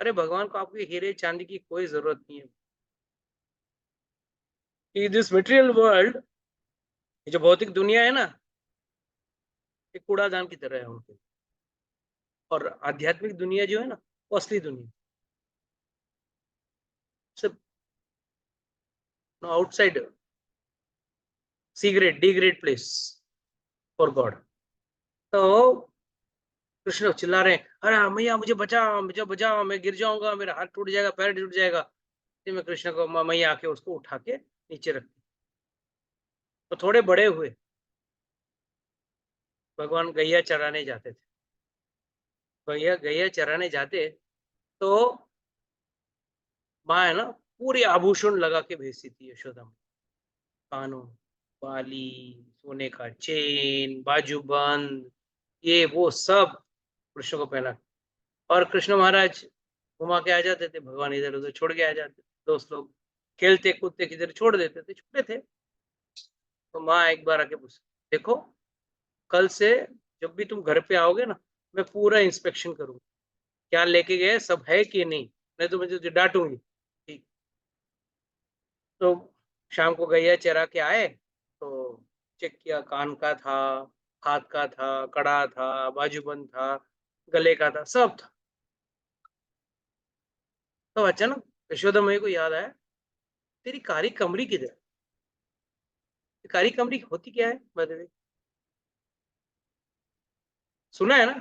अरे भगवान को आपके हीरे चांदी की कोई जरूरत नहीं है। कि दिस मटेरियल वर्ल्ड, ये जो भौतिक दुनिया है ना, एक कूड़ादान की तरह है उनके, और आध्यात्मिक दुनिया जो है ना, वो असली दुनिया, सिर्फ outside, C grade D grade place for God. तो कृष्ण चिल्ला रहे हैं, अरे मैया मुझे बचाओ, मुझे बचाओ, मैं गिर जाऊंगा, मेरा हाथ टूट जाएगा, पैर टूट जाएगा। फिर मैं कृष्ण को, मैया आके उसको उठा के नीचे रखती। तो थोड़े बड़े हुए, भगवान गैया चराने जाते थे। गैया गैया चराने जाते तो माँ है ना, पूरे आभूषण लगा के भेजती थी यशोदा में, कानों, बाली, सोने का चेन, बाजूबंद, ये वो सब कृष्ण को पहना। और कृष्ण महाराज घुमा के आ जाते थे, भगवान इधर उधर छोड़ के आ जाते थे। दोस्त लोग खेलते कूदते किधर छोड़ देते थे, छोटे थे। तो माँ एक बार आके पूछ, देखो कल से जब भी तुम घर पे आओगे ना, मैं पूरा इंस्पेक्शन करूंगी, क्या लेके गए, सब है कि नहीं तो मैं तुझे डांटूंगी। ठीक। तो शाम को गैया चरा के आए तो चेक किया, कान का था, हाथ का था, कड़ा था, बाजूबंद था, गले का था, सब था। तो अचानक यशोदा मैया को याद आया, तेरी कारी कमरी किधर? कारी कमरी होती क्या है बताइए? सुना है ना?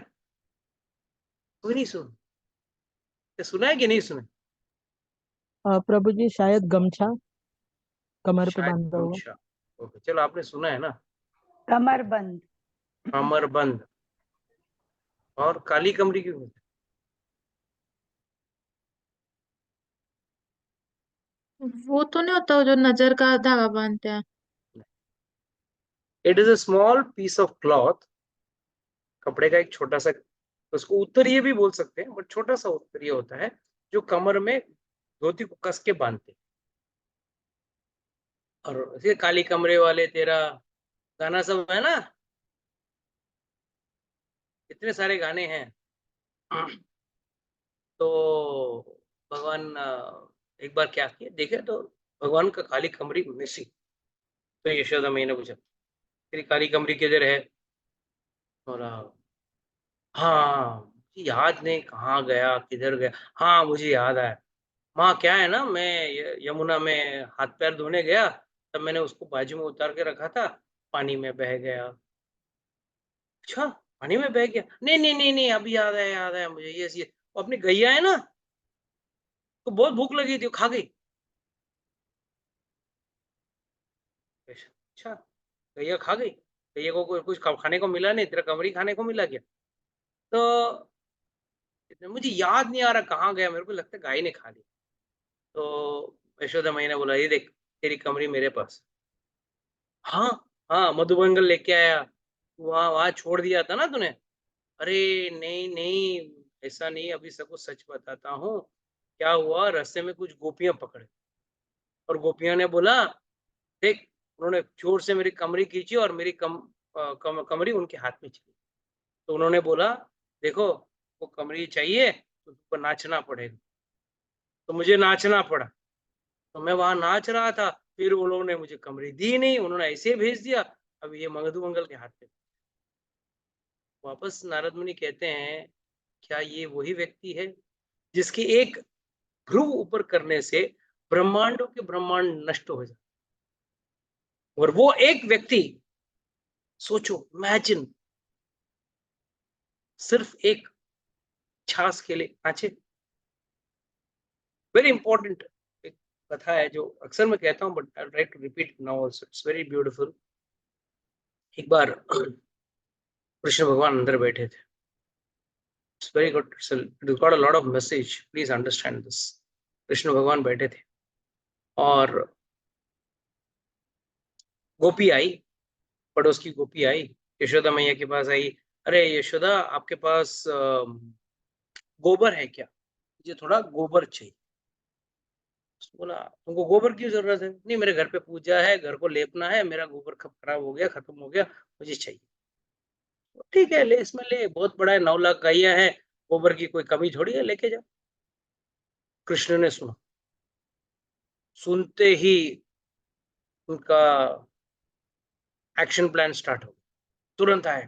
कोई नहीं सुना है कि नहीं सुना? प्रभु जी शायद गमछा कमर पे शायद बांधा हुआ। गमछा। ओके, चलो आपने सुना है ना, कमरबंद। कमरबंद। और काली कमरी क्यों होती वो तो नहीं होता जो नजर का धागा बांधते हैं? है? It is a small piece of cloth, कपड़े का एक छोटा सा, उसको उत्तरीय भी बोल सकते हैं, बट छोटा सा उत्तरीय होता है, जो कमर में धोती को कस के बांधते हैं। और इसे काली कमरे वाले तेरा गाना सब है ना, इतने सारे गाने हैं। तो भगवान एक बार क्या किए देखे, तो भगवान का काली कमरी मिसिंग। तो यशोदा मैया ने पूछा, तेरी काली कमरी किधर है? और हाँ, मुझे याद नहीं कहाँ गया, किधर गया। हाँ मुझे याद आया, माँ क्या है ना, मैं यमुना में हाथ पैर धोने गया, तब मैंने उसको बाजू में उतार के रखा था, पानी में बह गया। अच्छा, पानी में बह गया? नहीं नहीं नहीं नहीं, अभी याद आया मुझे, ये वो अपनी गैया है ना, तो बहुत भूख लगी थी, वो खा गई। अच्छा, गैया खा गई? गैया को कुछ खाने को मिला नहीं, तेरा कमरी खाने को मिला क्या? तो मुझे याद नहीं आ रहा कहाँ गया, मेरे को लगता है गाय ने खा लिया। तो यशोदा मैया ने बोला, ये देख तेरी कमरी मेरे पास। हाँ हाँ, मधुबंगल लेके आया, वहाँ वहाँ छोड़ दिया था ना तूने? अरे नहीं नहीं, ऐसा नहीं, अभी सबको सच बताता हूँ। क्या हुआ, रास्ते में कुछ गोपियां पकड़े, और गोपियां ने बोला, देख, उन्होंने जोर से मेरी कमरी खींची और मेरी कमरी उनके हाथ में चली। तो उन्होंने बोला, देखो वो कमरी चाहिए तो तुमको नाचना पड़ेगा। तो मुझे नाचना पड़ा, तो मैं वहां नाच रहा था, फिर उन्होंने मुझे कमरी दी नहीं, उन्होंने ऐसे भेज दिया। अब ये मधुमंगल के हाथ में। वापस नारद मुनि कहते हैं, क्या ये वही व्यक्ति है जिसके एक भ्रूव ऊपर करने से ब्रह्मांडों के ब्रह्मांड नष्ट हो जाए, और वो एक व्यक्ति, सोचो, इमेजिन, सिर्फ एक छास के लिए नाचे। वेरी इंपॉर्टेंट एक कथा है जो अक्सर मैं कहता हूँ, but I try to repeat now also, it's very beautiful. एक बार कृष्ण भगवान अंदर बैठे थे, it's very good, it got a lot of message, please understand this. Krishna भगवान बैठे थे और गोपी आई, पड़ोस की गोपी आई, यशोदा मैया के पास आई। अरे यशोदा, आपके पास गोबर है क्या? मुझे थोड़ा गोबर चाहिए। बोला, तुमको गोबर की जरूरत है? नहीं, मेरे घर पे पूजा है, घर को लेपना है, मेरा गोबर खराब हो गया, खत्म हो गया, मुझे चाहिए। ठीक है, ले, इसमें ले, बहुत बड़ा है, 9 लाख गायें हैं, गोबर की कोई कमी थोड़ी है, लेके जा। कृष्ण ने सुना, सुनते ही उनका एक्शन प्लान स्टार्ट हो, तुरंत आए,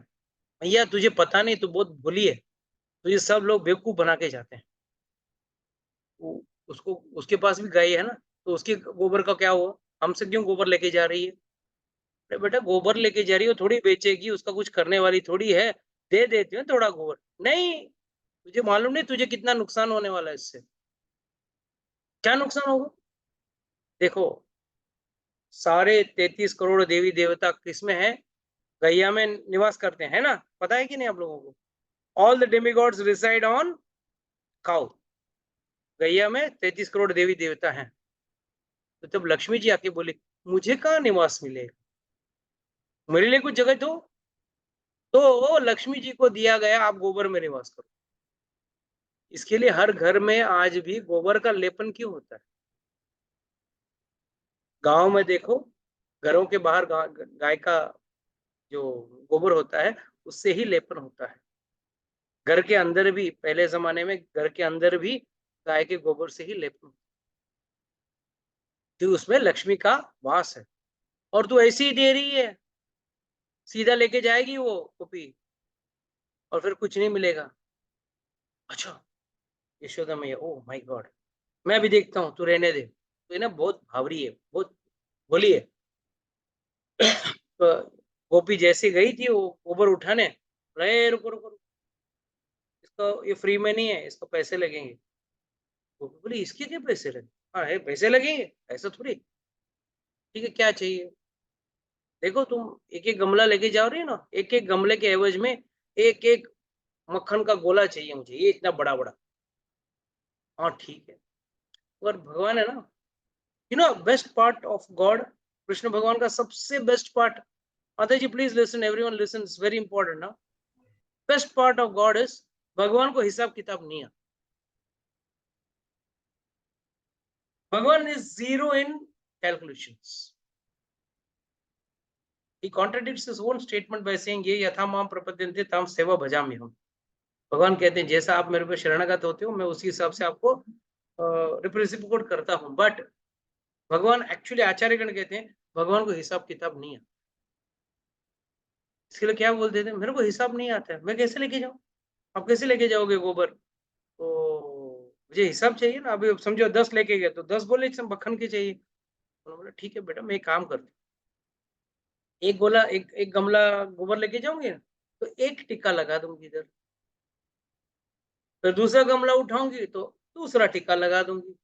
भैया तुझे पता नहीं, तू बहुत भोली है, तो ये सब लोग बेवकूफ बना के जाते हैं। उसको, उसके पास भी गाय है ना, तो उसके गोबर का क्या हुआ, हमसे क्यों गोबर लेके जा रही है? अरे बेटा गोबर लेके जा रही हो, थोड़ी बेचेगी, उसका कुछ करने वाली थोड़ी है, दे देती हूँ थोड़ा गोबर। नहीं, तुझे मालूम नहीं तुझे कितना नुकसान होने वाला है इससे। क्या नुकसान होगा? देखो, सारे 33 करोड़ देवी देवता किसमें है? गैया में निवास करते हैं, है ना? पता है कि नहीं आप लोगों को? All the demigods reside on cow. गैया में 33 करोड़ देवी देवता हैं। तो जब लक्ष्मी जी आके बोले मुझे कहाँ निवास मिलेगा, मेरे लिए कुछ जगह दो, तो लक्ष्मी जी को दिया गया आप गोबर में निवास करो। इसके लिए हर घर में आज भी गोबर का लेपन क्यों होता है? गांव में देखो, घरों के बाहर गाय का जो गोबर होता है उससे ही लेपन होता है। घर के अंदर भी पहले जमाने में घर के अंदर भी गाय के गोबर से ही लेपन होता है, तो उसमें लक्ष्मी का वास है। और तू ऐसी ही दे रही है, सीधा लेके जाएगी वो कुपी और फिर कुछ नहीं मिलेगा। अच्छा, यशोदा मैया, ओह माय गॉड, मैं भी देखता हूँ, तू रहने दे, तो ये ना बहुत भावरी है, बहुत भोली है। तो गोपी जैसी गई थी वो गोबर उठाने, अरे रुको रुको रुको, इसको ये फ्री में नहीं है, इसको पैसे लगेंगे। गोपी बोली इसके क्या पैसे लगे? हाँ है, पैसे लगेंगे, ऐसा थोड़ी। ठीक है, क्या चाहिए? देखो तुम एक एक गमला लेके जा रही हो ना, एक एक गमले के एवज में एक एक मक्खन का गोला चाहिए मुझे, ये इतना बड़ा बड़ा। हाँ ठीक है। और भगवान है ना, you know best part of God, Krishna भगवान का सबसे बेस्ट पार्ट, माता जी please listen, everyone listen, it's very important ना। Best part of God is, भगवान को हिसाब किताब नहीं है। भगवान is zero in calculations. He contradicts his own statement by saying ये यथा माम प्रपद्यन्ते ताम सेवा भजाम्यहम्। भगवान कहते हैं जैसा आप मेरे पे शरणागत होते हो मैं उसी हिसाब से आपको रिप्रेजेंट करता हूँ। बट भगवान एक्चुअली, आचार्यगण कहते हैं भगवान को हिसाब किताब नहीं आता। इसके लिए क्या बोलते थे, मेरे को हिसाब नहीं आता है, मैं कैसे लेके जाऊँ? आप कैसे लेके जाओगे गोबर? तो मुझे हिसाब चाहिए ना। अभी समझो 10 लेके गए तो 10 गोले मक्खन के चाहिए। उन्होंने बोला ठीक है बेटा, मैं एक काम करती हूँ, एक गोला एक गमला गोबर लेके जाऊंगी ना, तो एक टिक्का लगा दूंगी इधर, फिर दूसरा गमला उठाऊंगी तो दूसरा टिक्का लगा दूंगी।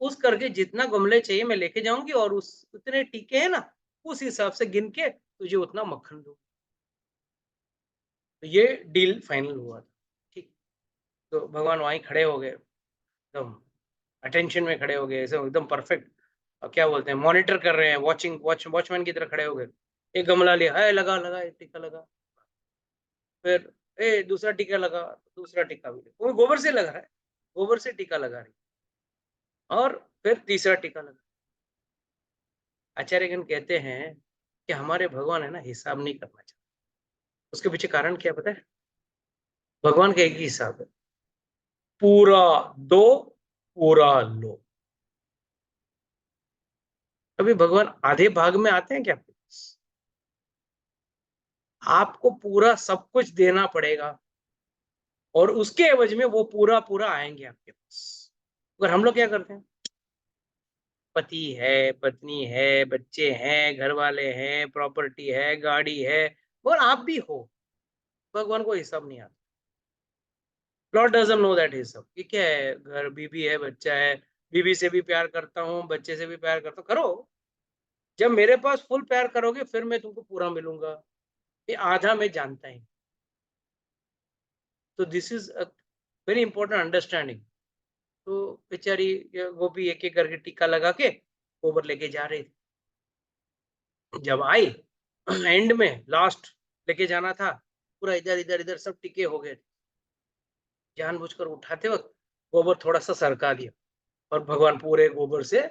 उस करके जितना गमले चाहिए मैं लेके जाऊंगी और उस उतने टिक्के हैं ना, उस हिसाब से गिन के तुझे उतना मक्खन दूंगी। तो ये डील फाइनल हुआ था। ठीक, तो भगवान वहीं खड़े हो गए, एकदम अटेंशन में खड़े हो गए, ऐसे एकदम परफेक्ट, और क्या बोलते हैं, मॉनिटर कर रहे हैं, वॉचमैन की तरह खड़े हो गए। एक गमला लिया है, लगा लगा, एक टिक्का लगा, फिर दूसरा टीका लगा, दूसरा टीका भी वो गोबर से लगा है, गोबर से टीका लगा रही, और फिर तीसरा टीका लगा। आचार्यगण कहते हैं कि हमारे भगवान है ना हिसाब नहीं करना चाहते। उसके पीछे कारण क्या पता है? भगवान का एक ही हिसाब है, पूरा दो पूरा लो। अभी भगवान आधे भाग में आते हैं क्या? आपको पूरा सब कुछ देना पड़ेगा और उसके एवज में वो पूरा पूरा आएंगे आपके पास। अगर हम लोग क्या करते हैं, पति है, पत्नी है, बच्चे हैं, घर वाले हैं, प्रॉपर्टी है, गाड़ी है, और आप भी हो, भगवान को हिसाब नहीं आता। लॉर्ड डजंट नो दैट हिसाब, ये क्या है, घर, बीबी है, बच्चा है, बीबी से भी प्यार करता हूँ, बच्चे से भी प्यार करता हूँ, करो। जब मेरे पास फुल प्यार करोगे फिर मैं तुमको पूरा मिलूंगा, ये आधा मैं जानता ही। तो this is a very important understanding. तो बेचारी गोपी एक एक करके टीका लगा के गोबर लेके जा रही थी। जब आई एंड में लास्ट लेके जाना था, पूरा इधर इधर इधर सब टिके हो गए। जानबूझकर उठाते वक्त गोबर थोड़ा सा सरका दिया और भगवान पूरे गोबर से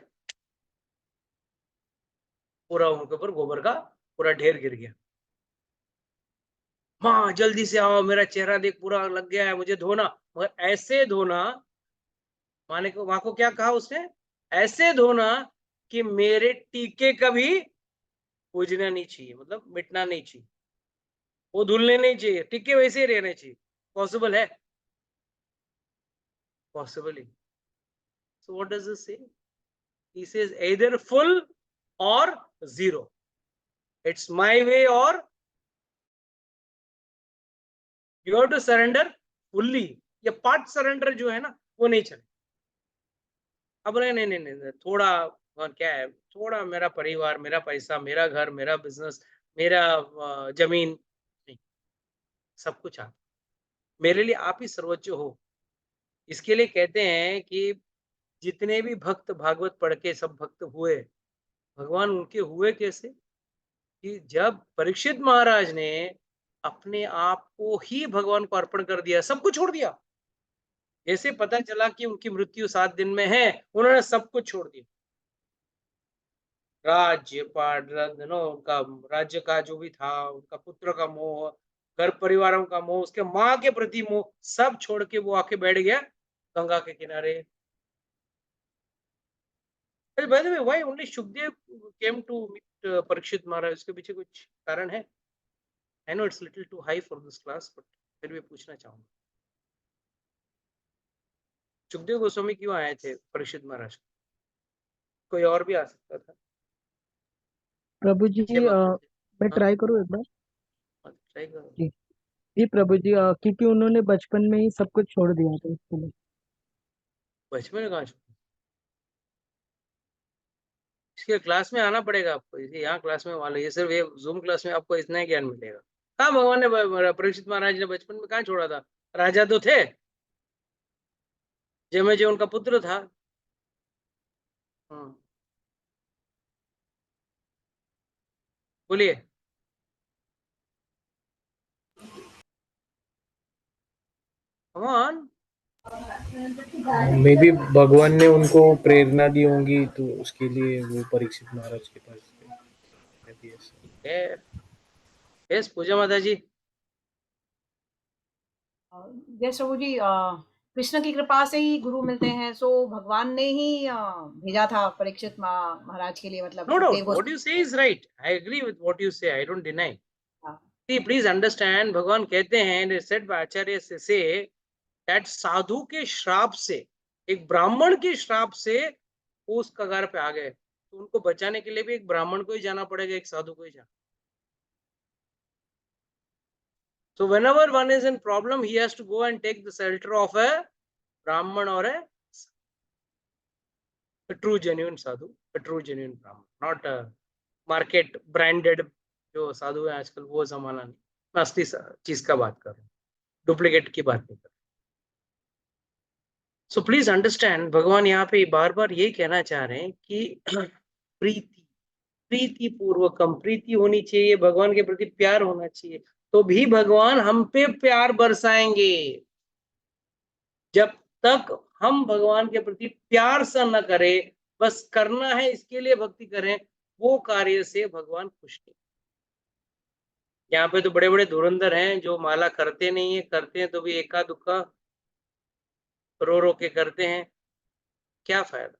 पूरा उनके ऊपर गोबर का पूरा ढेर गिर गया। माँ जल्दी से आओ, मेरा चेहरा देख पूरा लग गया है, मुझे धोना। मगर ऐसे धोना, माँ को क्या कहा उसने, ऐसे धोना कि मेरे टीके का भी पूजना नहीं चाहिए, मतलब मिटना नहीं चाहिए, वो धुलने नहीं चाहिए, टिके वैसे ही रहने चाहिए। पॉसिबल है? Possible he. So what does this say? He says either full or zero. It's my way or you have to surrender fully. ये पार्ट सरेंडर जो है ना वो नहीं चले। अब नहीं, थोड़ा, और क्या है, थोड़ा मेरा परिवार, मेरा पैसा, मेरा घर, मेरा बिजनेस, मेरा जमीन नहीं, सब कुछ आप, मेरे लिए आप ही सर्वोच्च हो। इसके लिए कहते हैं कि जितने भी भक्त भागवत पढ़ के सब भक्त हुए, भगवान उनके हुए कैसे? कि जब परीक्षित महाराज ने अपने आप को ही भगवान को अर्पण कर दिया, सब कुछ छोड़ दिया। जैसे पता चला कि उनकी मृत्यु 7 दिन में है, उन्होंने सब कुछ छोड़ दिया। राज्य उनका राज्य का जो भी था, उनका पुत्र का मोह, घर परिवारों का मोह, उसके माँ के प्रति मोह, सब छोड़ के वो आके बैठ गया गंगा के किनारे। By the way, why only Shukdev came to meet Parikshit Maharaj? इसके पीछे कुछ कारण है? I know it's little too high for this class, but फिर भी पूछना चाहूंगा। सुखदेव गोस्वामी क्यों आए थे परीक्षित महाराज? कोई और भी आ सकता था। प्रभु जी जय माता दी। मैं हाँ, ट्राई करूँ एक बार? ट्राई करो। जी जी प्रभु जी, क्योंकि उन्होंने बचपन में ही सब कुछ छोड़ दिया था इसके लिए। बचपन में कहाँ छोड़ा? इसके क्लास में आना पड़ेगा आपको, इसे यहाँ क्लास में वाले, ये सिर्फ ये जूम क्लास में आपको इतना ही ज्ञान मिलेगा। कहाँ भगवान ने परीक्षित महाराज ने बचपन में कहाँ छोड़ा था? राजा तो थे, जय उनका पुत्र था। हाँ, बोलिए। भगवान मे बी भगवान ने उनको प्रेरणा दी होंगी, तो उसके लिए वो परीक्षित महाराज के पास गए। यस, पूजा माता जी। जय प्रभु जी, कृष्ण की कृपा से ही गुरु मिलते हैं, सो भगवान ने ही भेजा था परीक्षित महाराज के लिए, मतलब No doubt, Sukhdev what you say is right. I agree with what you say. I don't deny. हाँ। See, please understand, भगवान कहते हैं, they said by आचार्य से say that साधु के श्राप से, एक ब्राह्मण के श्राप से वो उस कगार पे आ गए, तो उनको बचाने के लिए भी एक ब्राह्मण को ही जाना पड़ेगा, एक साधु को ही जाना। So whenever one is in problem, he has to go and take the shelter of a brahman or a true genuine sadhu, a true genuine brahman, not a market branded जो साधु है आजकल, वो जमाना नहीं। मैं असली चीज का बात कर रहा हूँ, डुप्लीकेट की बात नहीं कर रहा। सो प्लीज अंडरस्टैंड, भगवान यहाँ पे बार बार यही कहना चाह रहे हैं कि प्रीति पूर्वकम, प्रीति होनी चाहिए, भगवान के प्रति प्यार होना चाहिए, तो भी भगवान हम पे प्यार बरसाएंगे। जब तक हम भगवान के प्रति प्यार सा न करें, बस करना है इसके लिए भक्ति करें, वो कार्य से भगवान खुश नहीं। यहाँ पे तो बड़े बड़े धुरंधर हैं जो माला करते नहीं है, करते हैं तो भी एका दुक्का रो रो के करते हैं, क्या फायदा?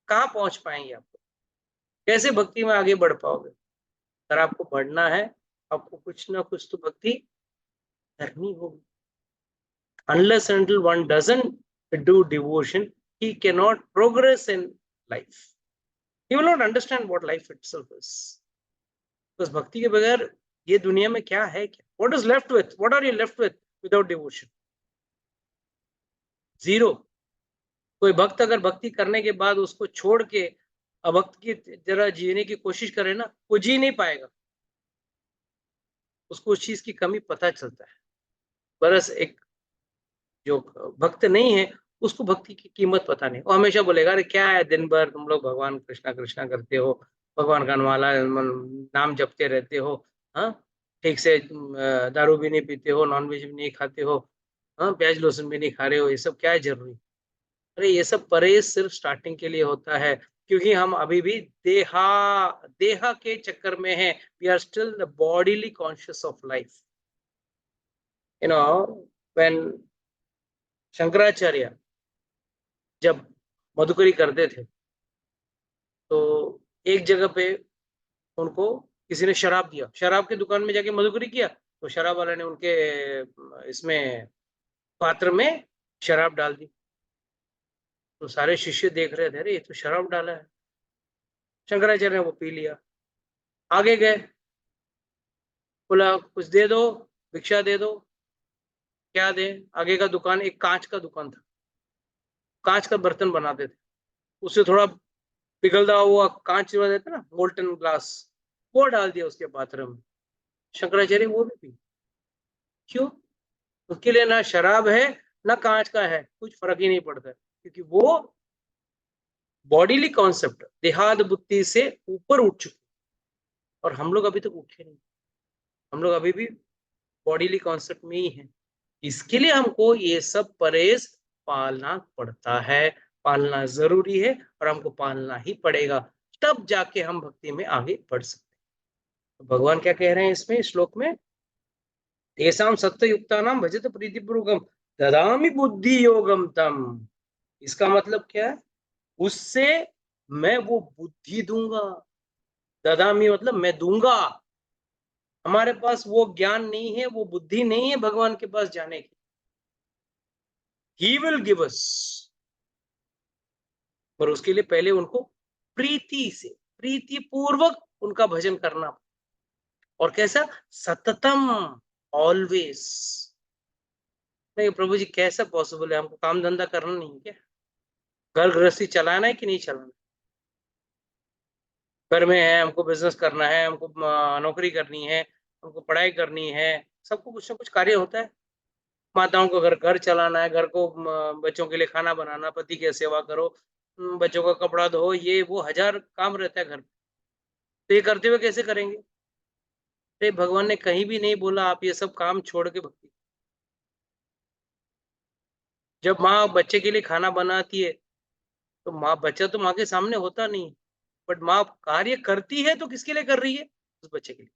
कहाँ पहुंच पाएंगे आप? कैसे भक्ति में आगे बढ़ पाओगे? अगर आपको बढ़ना है, आपको कुछ ना कुछ तो भक्ति करनी होगी। Unless and until one doesn't do devotion, he cannot progress in life. He will not understand what life itself is. बस भक्ति के बगैर ये दुनिया में क्या है क्या? What is left with? What are you left with without devotion? Zero. कोई भक्त अगर भक्ति करने के बाद उसको छोड़ के अभक्त की तरह जीने की कोशिश करे ना, वो जी नहीं पाएगा। उसको उस चीज की कमी पता चलता है। बरस एक जो भक्त नहीं है, उसको भक्ति की कीमत पता नहीं, वो हमेशा बोलेगा अरे क्या है, दिन भर तुम लोग भगवान कृष्णा कृष्णा करते हो, भगवान का नाम जपते रहते हो, हाँ, ठीक से दारू भी नहीं पीते हो, नॉनवेज भी नहीं खाते हो, हाँ, प्याज लहसुन भी नहीं खा रहे हो, ये सब क्या है जरूरी? अरे ये सब परहेज सिर्फ स्टार्टिंग के लिए होता है, क्योंकि हम अभी भी देहा के चक्कर में हैं। We are still bodily conscious of life. You know, when Shankaracharya जब मधुकरी करते थे, तो एक जगह पे उनको किसी ने शराब दिया, शराब की दुकान में जाके मधुकरी किया, तो शराब वाले ने उनके इसमें पात्र में शराब डाल दी। तो सारे शिष्य देख रहे थे, अरे ये तो शराब डाला है। शंकराचार्य ने वो पी लिया। आगे गए, बोला कुछ दे दो, भिक्षा दे दो। क्या दे? आगे का दुकान एक कांच का दुकान था, कांच का बर्तन बनाते थे, उससे थोड़ा पिघलता हुआ कांच देते ना, मोल्टन ग्लास, वो डाल दिया उसके पात्र में। शंकराचार्य वो भी पी। क्यों? उसके लिए ना शराब है ना कांच का है, कुछ फर्क ही नहीं पड़ता, क्योंकि वो बॉडीली कॉन्सेप्ट देहाद बुद्धि से ऊपर उठ चुके, और हम लोग अभी तक उठे नहीं, हम लोग अभी भी बॉडीली कॉन्सेप्ट में ही हैं। इसके लिए हमको ये सब परहेज पालना पड़ता है, पालना जरूरी है, और हमको पालना ही पड़ेगा, तब जाके हम भक्ति में आगे बढ़ सकते हैं। तो भगवान क्या कह रहे हैं इसमें श्लोक में? तेषां सत्वयुक्तानां भजत प्रीतिपूर्वकम ददामि बुद्धि योगम तम। इसका मतलब क्या है? उससे मैं वो बुद्धि दूंगा। ददामी मतलब मैं दूंगा। हमारे पास वो ज्ञान नहीं है, वो बुद्धि नहीं है भगवान के पास जाने की। He will give us, पर उसके लिए पहले उनको प्रीति से, प्रीति पूर्वक उनका भजन करना। और कैसा? सततम, ऑलवेज। नहीं प्रभु जी कैसा पॉसिबल है? हमको काम धंधा करना नहीं है क्या? घर गृहस्थी चलाना है कि नहीं चलाना? घर में है, हमको बिजनेस करना है, हमको नौकरी करनी है, हमको पढ़ाई करनी है, सबको कुछ ना कुछ कार्य होता है। माताओं को घर चलाना है, घर को बच्चों के लिए खाना बनाना, पति की सेवा करो, बच्चों का कपड़ा धो, ये वो 1000 काम रहता है घर में। तो ये करते हुए कैसे करेंगे? अरे भगवान ने कहीं भी नहीं बोला आप ये सब काम छोड़ के भक्ति। जब माँ बच्चे के लिए खाना बनाती है, तो बच्चा तो माँ के सामने होता नहीं, बट माँ कार्य करती है तो किसके लिए कर रही है? उस बच्चे के लिए।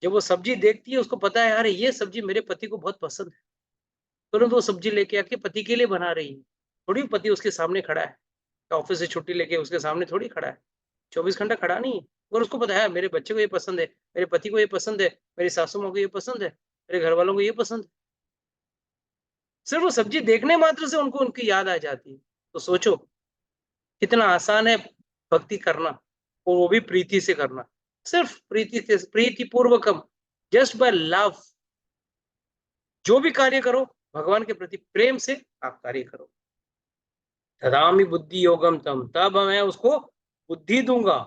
जब वो सब्जी देखती है, उसको पता है अरे ये सब्जी मेरे पति को बहुत पसंद है, तुरंत वो सब्जी लेके आके पति के लिए बना रही है। थोड़ी पति उसके सामने खड़ा है, ऑफिस से छुट्टी लेके उसके सामने थोड़ी खड़ा है, 24 घंटा खड़ा नहीं है। और उसको पता है मेरे बच्चे को ये पसंद है, मेरे पति को ये पसंद है, मेरी सासू माँ को ये पसंद है, मेरे घर वालों को ये पसंद है। सिर्फ वो सब्जी देखने मात्र से उनको उनकी याद आ जाती है। तो सोचो कितना आसान है भक्ति करना, और वो भी प्रीति से करना। सिर्फ प्रीति से, प्रीति पूर्वकम, जस्ट बाय लव। जो भी कार्य करो भगवान के प्रति प्रेम से आप कार्य करो। ददामि बुद्धि योगम तम, तब मैं उसको बुद्धि दूंगा,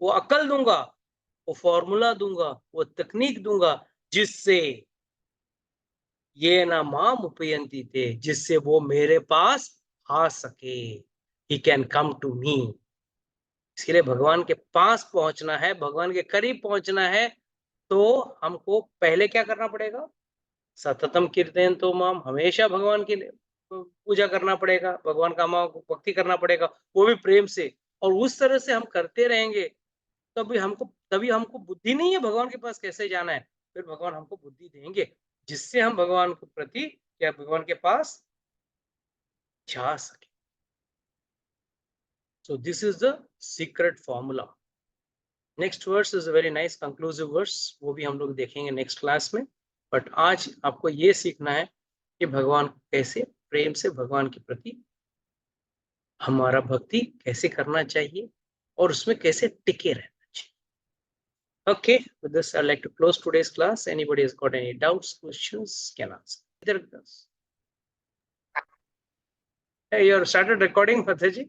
वो अकल दूंगा, वो फॉर्मूला दूंगा, वो तकनीक दूंगा, जिससे ये ना माम उपयंती थे, जिससे वो मेरे पास आ सके। He can come to me. इसके लिए भगवान के पास पहुंचना है, भगवान के करीब पहुंचना है, तो हमको पहले क्या करना पड़ेगा? सततम कीर्तन तो माम, हमेशा भगवान की पूजा करना पड़ेगा, भगवान का भक्ति करना पड़ेगा, वो भी प्रेम से। और उस तरह से हम करते रहेंगे, तभी हमको बुद्धि नहीं है भगवान के पास कैसे जाना है, फिर भगवान हमको बुद्धि देंगे, जिससे हम भगवान के प्रति या भगवान के पास जा सके। So this is the secret formula. Next verse is a very nice conclusive verse, वो भी हम लोग देखेंगे नेक्स्ट क्लास में। बट आज आपको ये सीखना है कि भगवान कैसे प्रेम से भगवान के प्रति हमारा भक्ति कैसे करना चाहिए, और उसमें कैसे टिके रहना चाहिए। Okay, with this I'd like to close today's class. Anybody has got any doubts, questions, can ask. Hey, you started recording, Fathaji?